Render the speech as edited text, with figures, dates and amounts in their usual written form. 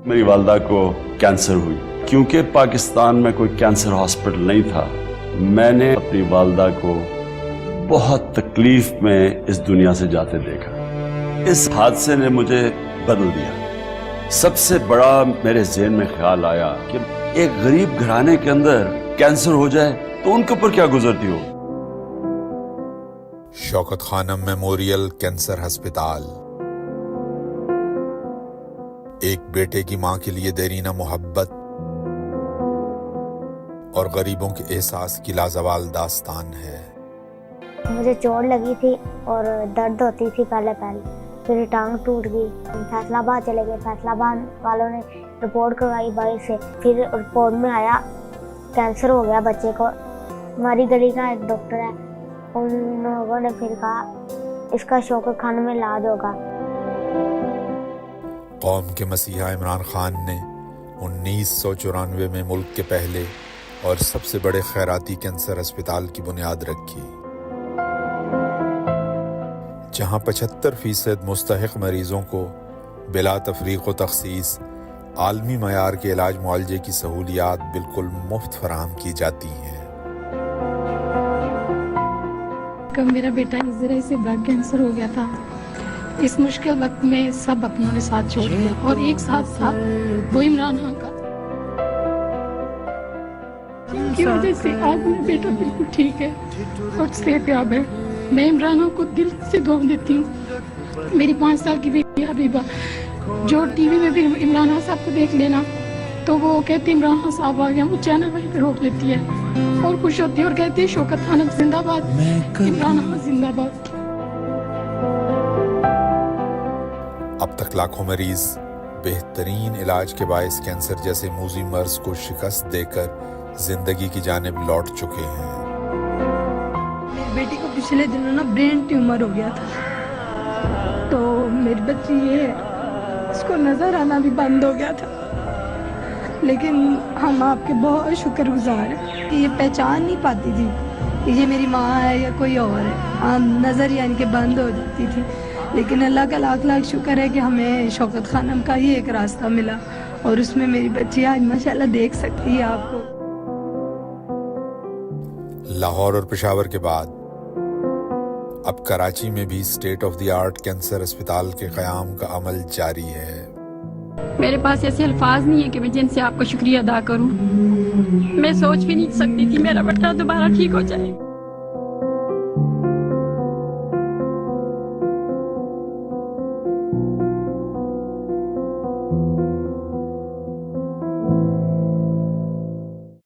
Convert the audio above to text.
میری والدہ کو کینسر ہوئی. کیونکہ پاکستان میں کوئی کینسر ہاسپٹل نہیں تھا، میں نے اپنی والدہ کو بہت تکلیف میں اس دنیا سے جاتے دیکھا. اس حادثے نے مجھے بدل دیا. سب سے بڑا میرے ذہن میں خیال آیا کہ ایک غریب گھرانے کے اندر کینسر ہو جائے تو ان کے اوپر کیا گزرتی ہو. شوکت خانم میموریل کینسر ہسپتال. ایک بیٹے کی ماں کے لیے دیرینہ محبت اور غریبوں کے احساس کی لازوال داستان ہے. مجھے چوٹ لگی تھی اور درد ہوتی تھی پہلے پھر ٹانگ ٹوٹ گئی. فیصل آباد چلے گئے. فیصل آباد والوں نے رپورٹ کروائی بائی سے. پھر رپورٹ میں آیا کینسر ہو گیا بچے کو. ہماری گلی کا ایک ڈاکٹر ہے، ان لوگوں نے پھر کہا اس کا شوکت خانہ میں علاج ہوگا. قوم کے مسیحا عمران خان نے 1994 میں ملک کے پہلے اور سب سے بڑے خیراتی کینسر ہسپتال کی بنیاد رکھی، جہاں 75% مستحق مریضوں کو بلا تفریق و تخصیص عالمی معیار کے علاج معالجے کی سہولیات بالکل مفت فراہم کی جاتی ہیں. میرا بیٹا ذرا سے بلڈ کینسر ہو گیا تھا. اس مشکل وقت میں سب اپنوں نے ساتھ چھوڑ دیا اور ایک ساتھ تھا وہ عمران خان کا، جن کی وجہ سے آج میرا بیٹا بالکل ٹھیک ہے اور صحت یاب ہے. میں عمران خان کو دل سے دعا دیتی ہوں. میری 5 سال کی بیٹی حبیبہ جو ٹی وی میں بھی عمران خان صاحب کو دیکھ لینا تو وہ کہتی عمران خان صاحب آ گیا، وہ چینل وہیں پہ روک لیتی ہے اور خوش ہوتی ہے اور کہتی ہے شوکت خانم زندہ باد، عمران خان زندہ باد. اب تک لاکھوں مریض بہترین علاج کے باعث کینسر جیسے موذی مرض کو شکست دے کر زندگی کی جانب لوٹ چکے ہیں. میری بیٹی کو پچھلے دنوں نا برین ٹیومر ہو گیا تھا، تو میری بچی یہ ہے اس کو نظر آنا بھی بند ہو گیا تھا، لیکن ہم آپ کے بہت شکر گزار ہیں. یہ پہچان نہیں پاتی تھی کہ یہ میری ماں ہے یا کوئی اور ہے، نظر یعنی کہ بند ہو جاتی تھی. لیکن اللہ کا لاکھ لاکھ شکر ہے کہ ہمیں شوکت خانم کا ہی ایک راستہ ملا اور اس میں میری بچی آج ماشاءاللہ دیکھ سکتی ہے آپ کو. لاہور اور پشاور کے بعد اب کراچی میں بھی state of the art cancer ہسپتال کے قیام کا عمل جاری ہے. میرے پاس ایسے الفاظ نہیں ہیں کہ میں جن سے آپ کا شکریہ ادا کروں. میں سوچ بھی نہیں سکتی تھی میرا بیٹا دوبارہ ٹھیک ہو جائے.